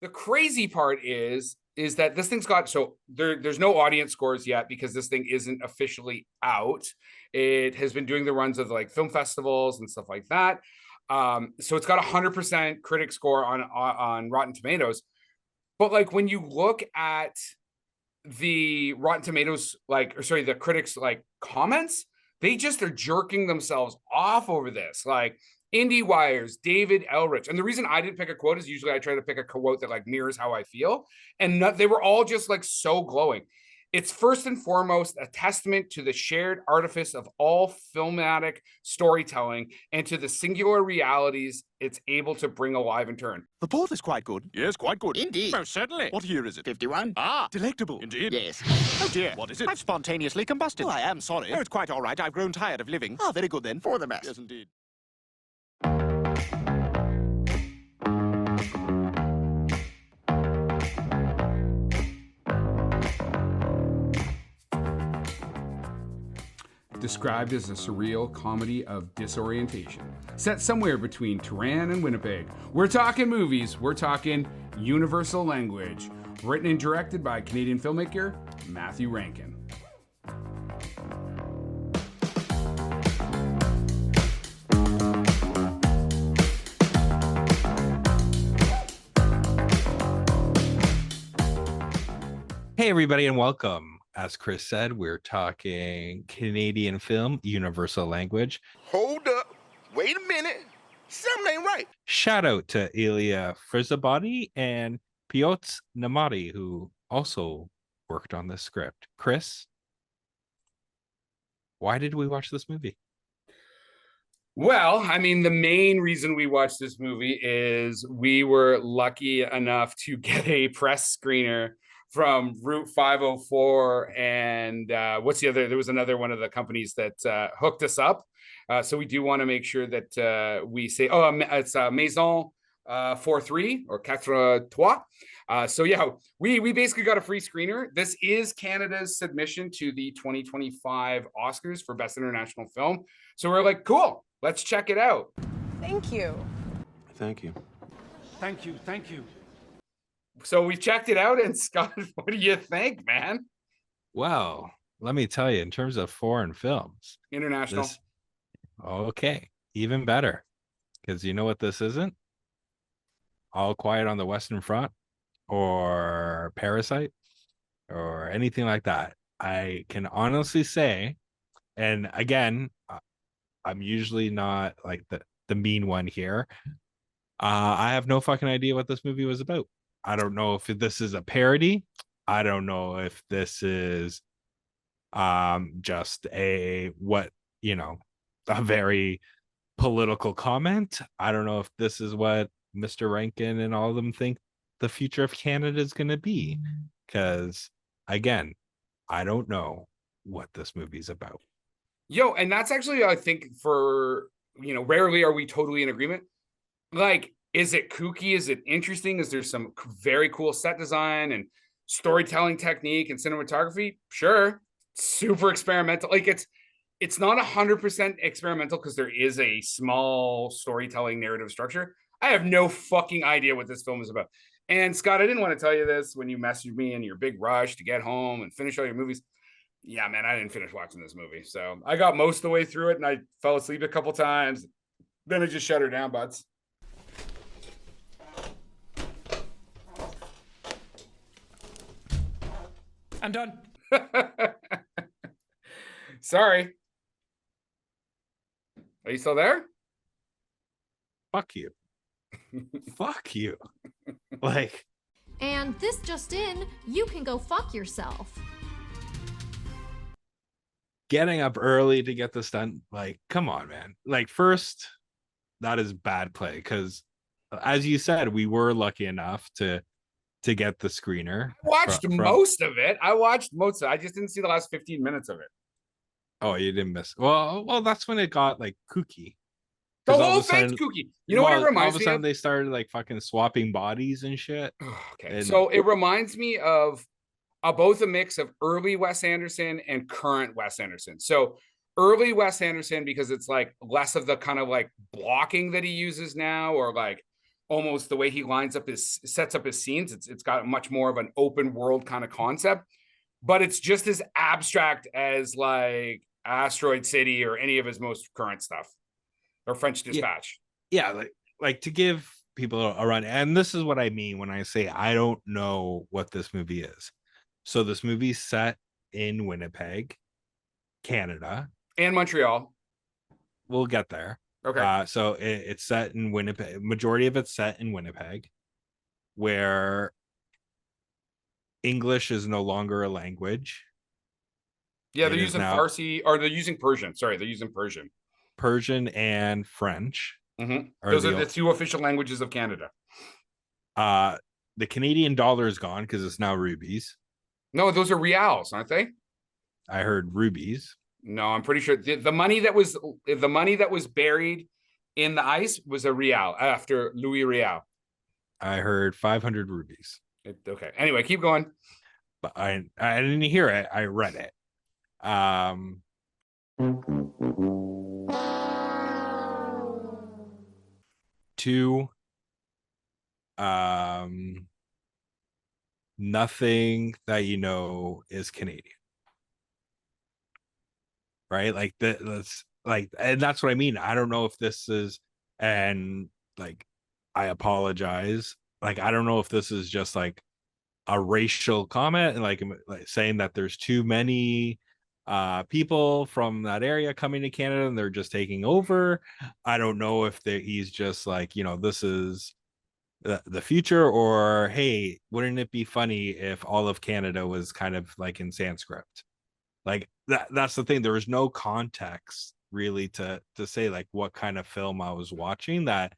The crazy part is that this thing's got, so there's no audience scores yet because this thing isn't officially out. It has been doing the runs of like film festivals and stuff like that. So it's got 100% critic score on Rotten Tomatoes. But like when you look at the Rotten Tomatoes, like, or sorry, the critics like comments, they just are jerking themselves off over this. Like IndieWire's David Elrich. And the reason I didn't pick a quote is usually I try to pick a quote that like mirrors how I feel. And they were all just like so glowing. It's first and foremost a testament to the shared artifice of all filmatic storytelling and to the singular realities it's able to bring alive in turn. The port is quite good. Yes, quite good. Indeed. Most certainly. What year is it? 51. Ah, Delectable. indeed. Yes. Oh dear. What is it? I've spontaneously combusted. Oh, I am sorry. Oh, it's quite all right. I've grown tired of living. Ah, very good then. For the best. Yes, indeed. Described as a surreal comedy of disorientation, set somewhere between Toronto and Winnipeg. We're talking movies, we're talking universal language. Written and directed by Canadian filmmaker Matthew Rankin. Hey, everybody, and welcome. As Chris said, we're talking Canadian film, universal language. Hold up. Wait a minute. Something ain't right. Shout out to Ilya Frizabody and Piotr Namati, who also worked on this script. Chris, why did we watch this movie? Well, I mean, the main reason we watched this movie is we were lucky enough to get a press screener from Route 504 and what's the other? There was another one of the companies that hooked us up. So we do want to make sure that we say, it's Maison 43 or 43. So yeah, we basically got a free screener. This is Canada's submission to the 2025 Oscars for Best International Film. So we're like, cool, let's check it out. Thank you. Thank you. Thank you. Thank you. So we checked it out, and Scott, what do you think, man? Well, let me tell you, in terms of foreign films, International. Okay, even better. Because you know what this isn't? All Quiet on the Western Front or Parasite or anything like that. I can honestly say, and again, I'm usually not like the mean one here. I have no fucking idea what this movie was about. I don't know if this is a parody. I don't know if this is just a very political comment. I don't know if this is what Mr. Rankin and all of them think the future of Canada is going to be. Because again, I don't know what this movie's about. Yo, and that's actually, I think, for, rarely are we totally in agreement. Like, is it kooky? Is it interesting? Is there some very cool set design and storytelling technique and cinematography? Sure. Super experimental. Like it's not 100% experimental because there is a small storytelling narrative structure. I have no fucking idea what this film is about. And Scott, I didn't want to tell you this when you messaged me in your big rush to get home and finish all your movies. Yeah, man, I didn't finish watching this movie. So I got most of the way through it and I fell asleep a couple times. Then I just shut her down, buds. I'm done. Sorry. Are you still there? Fuck you. Fuck you. Like. And this just in, you can go fuck yourself. Getting up early to get this done, like, come on, man. Like, first, that is bad play because, as you said, we were lucky enough to get the screener. I watched most of it. I just didn't see the last 15 minutes of it. Oh, you didn't miss. Well, that's when it got like kooky. The whole thing's kooky. You know what it reminds me of? All of a sudden, they started like fucking swapping bodies and shit. Okay, so it reminds me of both a mix of early Wes Anderson and current Wes Anderson. So early Wes Anderson, because it's like less of the kind of like blocking that he uses now, or like almost the way he sets up his scenes. It's got much more of an open world kind of concept, but it's just as abstract as like Asteroid City or any of his most current stuff, or French Dispatch. Yeah, like to give people a run, and this is what I mean when I say I don't know what this movie is. So this movie's set in Winnipeg, Canada, and Montreal. We'll get there. Okay. So it's set in Winnipeg. Majority of it's set in Winnipeg, where English is no longer a language. Yeah, they're using Farsi, or they're using Persian. Sorry, they're using Persian. Persian and French. Mm-hmm. Those are the two official languages of Canada. The Canadian dollar is gone because it's now rubies. No, those are reals, aren't they? I heard rubies. No, I'm pretty sure the money that was buried in the ice was a real after Louis Riel. I heard 500 rubies. Okay. Anyway, keep going. But I didn't hear it. I read it. Nothing that you know is Canadian. Right? Like that's like, and that's what I mean. I don't know if this is, and like, I apologize. Like, I don't know if this is just like a racial comment and like saying that there's too many people from that area coming to Canada and they're just taking over. I don't know if he's just like, this is the future, or hey, wouldn't it be funny if all of Canada was kind of like in Sanskrit? Like that's the thing. There was no context really to say like what kind of film I was watching. That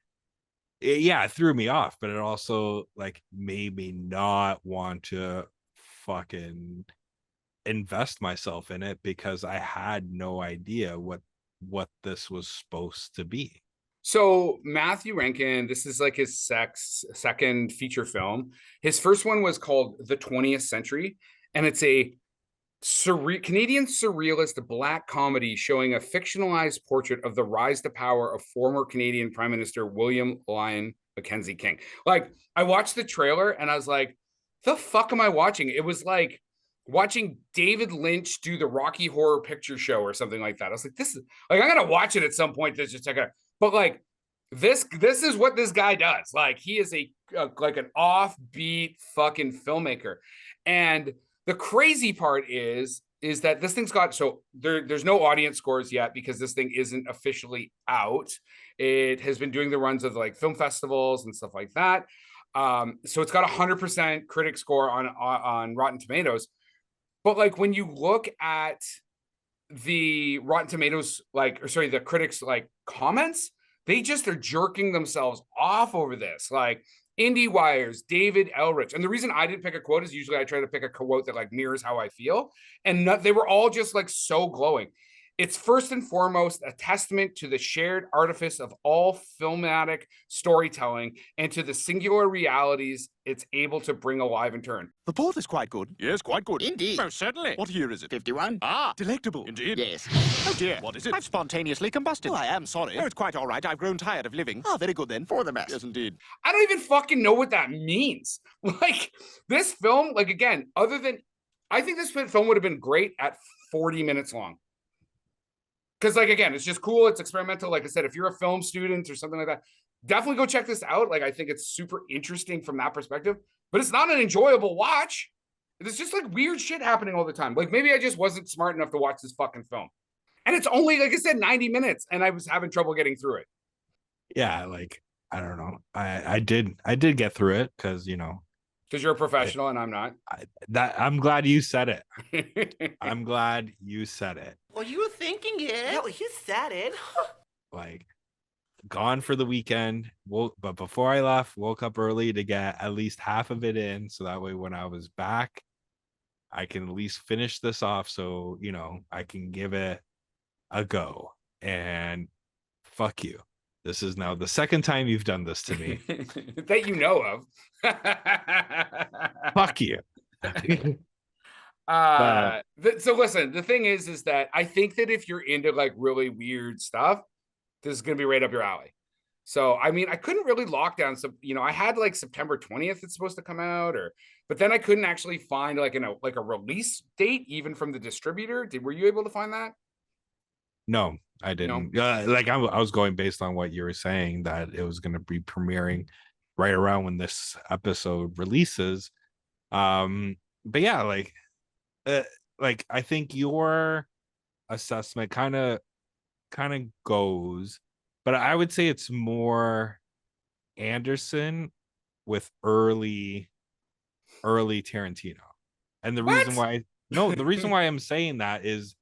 it threw me off, but it also like made me not want to fucking invest myself in it because I had no idea what this was supposed to be. So Matthew Rankin, this is like his second feature film. His first one was called The 20th Century, and it's a Canadian surrealist black comedy showing a fictionalized portrait of the rise to power of former Canadian Prime Minister William Lyon Mackenzie King. Like, I watched the trailer and I was like, the fuck am I watching? It was like watching David Lynch do the Rocky Horror Picture Show or something like that. I was like, this is like, I'm gonna watch it at some point to just check it out. But like, this is what this guy does. Like, he is like an offbeat fucking filmmaker. And the crazy part is that this thing's got, so there's no audience scores yet because this thing isn't officially out. It has been doing the runs of like film festivals and stuff like that. So it's got 100% critic score on Rotten Tomatoes. But like, when you look at the Rotten Tomatoes, the critics like comments, they just are jerking themselves off over this. Like, IndieWire's David Elrich. And the reason I didn't pick a quote is usually I try to pick a quote that like mirrors how I feel. And they were all just like so glowing. It's first and foremost a testament to the shared artifice of all filmatic storytelling and to the singular realities it's able to bring alive in turn. The port is quite good. Yes, quite good. Indeed. Most certainly. What year is it? 51. Ah, Delectable. indeed. Yes. Oh dear, what is it? I've spontaneously combusted. Oh, I am sorry. Oh, it's quite all right. I've grown tired of living. Ah, very good then. For the best. Yes, indeed. I don't even fucking know what that means. Like, this film, like, again, I think this film would have been great at 40 minutes long. Because, like, again, it's just cool. It's experimental. Like I said, if you're a film student or something like that, definitely go check this out. Like, I think it's super interesting from that perspective. But it's not an enjoyable watch. There's just, like, weird shit happening all the time. Like, maybe I just wasn't smart enough to watch this fucking film. And it's only, like I said, 90 minutes. And I was having trouble getting through it. Yeah, like, I don't know. I did get through it because, Because you're a professional and I'm not. I'm glad you said it. I'm glad you said it. Well, you were thinking it. Yeah, well, you said it. Like, gone for the weekend. But before I left, woke up early to get at least half of it in. So that way, when I was back, I can at least finish this off. So, I can give it a go. And fuck you. This is now the second time you've done this to me. That you know of. Fuck you. So listen, the thing is that I think that if you're into like really weird stuff, this is going to be right up your alley. So I mean, I couldn't really lock down some, I had like September 20th it's supposed to come out, but then I couldn't actually find like a release date even from the distributor. Were you able to find that? No, I No. didn't. Like I was going based on what you were saying, that it was going to be premiering right around when this episode releases. But yeah, like I think your assessment kind of goes, but I would say it's more Anderson with early Tarantino. And the reason What? why the reason why I'm saying that is,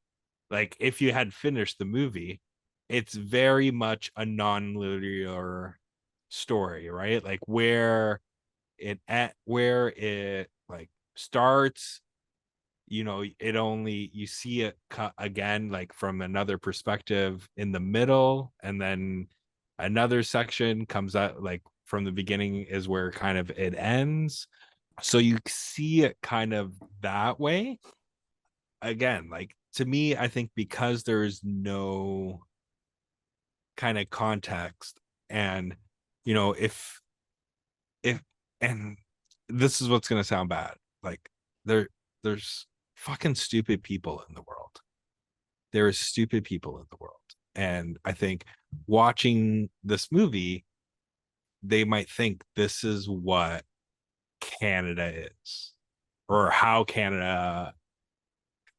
like, if you had finished the movie, it's very much a non-linear story, right? Like where it like starts, it only, you see it cut again like from another perspective in the middle, and then another section comes out like from the beginning is where kind of it ends. So you see it kind of that way. Again, like, to me, I think because there's no kind of context, and if and this is what's going to sound bad, like there's fucking stupid people in the world. There is stupid people in the world, and I think watching this movie, they might think this is what Canada is, or how Canada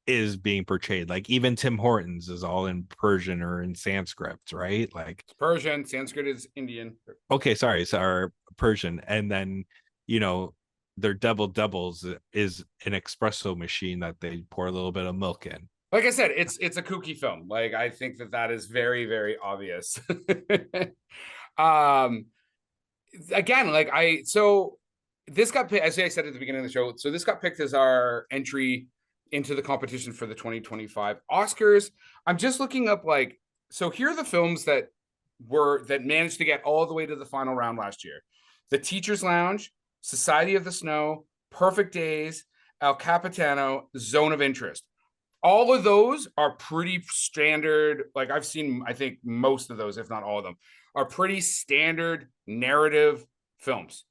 is being portrayed. Like even Tim Hortons is all in Persian or in Sanskrit, right? Like It's Persian, Sanskrit is Indian. okay, sorry, Persian, and then their doubles is an espresso machine that they pour a little bit of milk in. Like I said, it's a kooky film. Like I think that is very, very obvious. Again, so this got picked, as I said at the beginning of the show, so this got picked as our entry into the competition for the 2025 Oscars. I'm just looking up, like, so here are the films that managed to get all the way to the final round last year: The Teacher's Lounge, Society of the Snow, Perfect Days, El Capitano, Zone of Interest. All of those are pretty standard. Like I've seen, I think most of those, if not all of them, are pretty standard narrative films.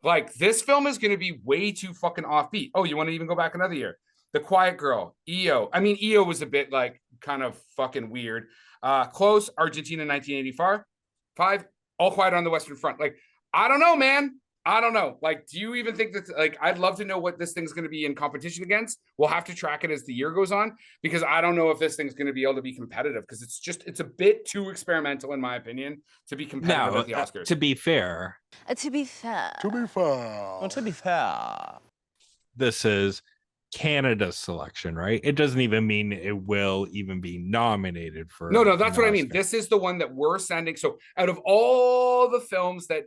Like this film is going to be way too fucking offbeat. Oh, you want to even go back another year? The Quiet Girl, EO. I mean, EO was a bit like kind of fucking weird. Close, Argentina, 1985. All Quiet on the Western Front. Like, I don't know, man. I don't know. Like, do you even think that, like, I'd love to know what this thing's going to be in competition against. We'll have to track it as the year goes on, because I don't know if this thing's going to be able to be competitive, because it's a bit too experimental, in my opinion, to be competitive at the Oscars. To be fair, this is Canada's selection, right? It doesn't even mean it will even be nominated for. No, that's what I mean. This is the one that we're sending. So out of all the films that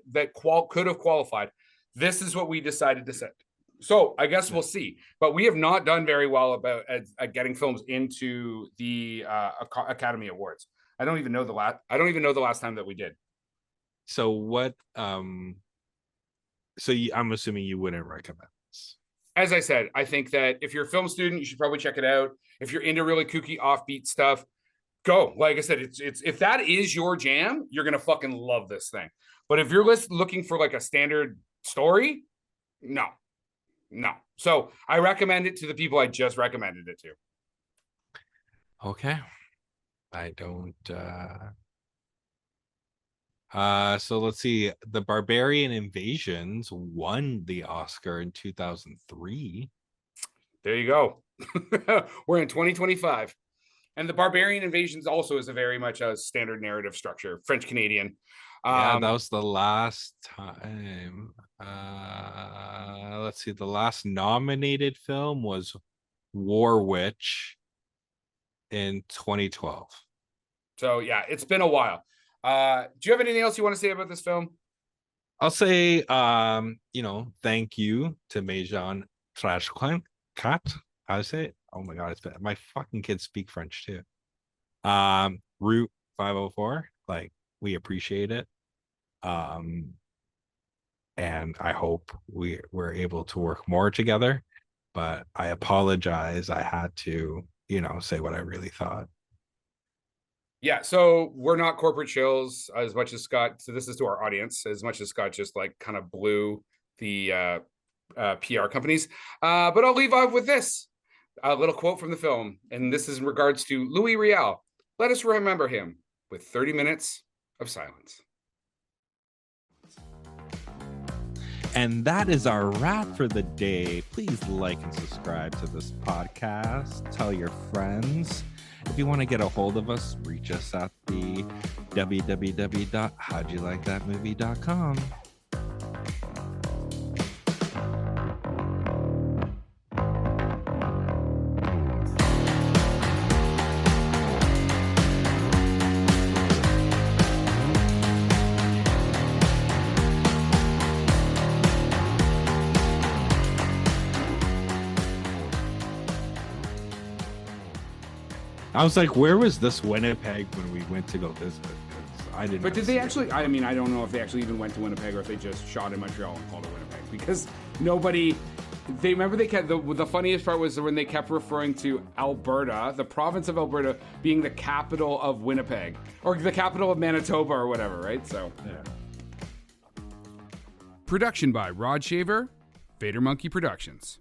could have qualified, this is what we decided to send. So I guess we'll see. But we have not done very well about at getting films into the Academy Awards. I don't even know the last time that we did. So what? I'm assuming you wouldn't recommend this. As I said, I think that if you're a film student, you should probably check it out. If you're into really kooky, offbeat stuff, go. Like I said, it's if that is your jam, you're gonna fucking love this thing. But if you're looking for like a standard story, no. So I recommend it to the people I just recommended it to. Okay. I don't. So let's see. The Barbarian Invasions won the Oscar in 2003. There you go. We're in 2025. And the Barbarian Invasions also is a very much a standard narrative structure, French Canadian. Yeah, that was the last time. Let's see. The last nominated film was War Witch in 2012. So yeah, it's been a while. Do you have anything else you want to say about this film? I'll say, thank you to Mejan Trashkat. How to say it? Oh my god, it's been, my fucking kids speak French too. Route 504, like, we appreciate it. And I hope we're able to work more together. But I apologize. I had to, say what I really thought. Yeah, so we're not corporate shills as much as Scott. So this is to our audience, as much as Scott just like kind of blew the PR companies. But I'll leave off with this, a little quote from the film. And this is in regards to Louis Riel. Let us remember him with 30 minutes of silence. And that is our wrap for the day. Please like and subscribe to this podcast. Tell your friends. If you want to get a hold of us, reach us at the www.howdyoulikethatmovie.com. I was like, where was this Winnipeg when we went to go visit? 'Cause I didn't. But did they actually? I mean, I don't know if they actually even went to Winnipeg or if they just shot in Montreal and called it Winnipeg, because nobody. They remember they kept the funniest part was when they kept referring to Alberta, the province of Alberta, being the capital of Winnipeg or the capital of Manitoba or whatever, right? So. Yeah. Production by Rod Shaver, Vader Monkey Productions.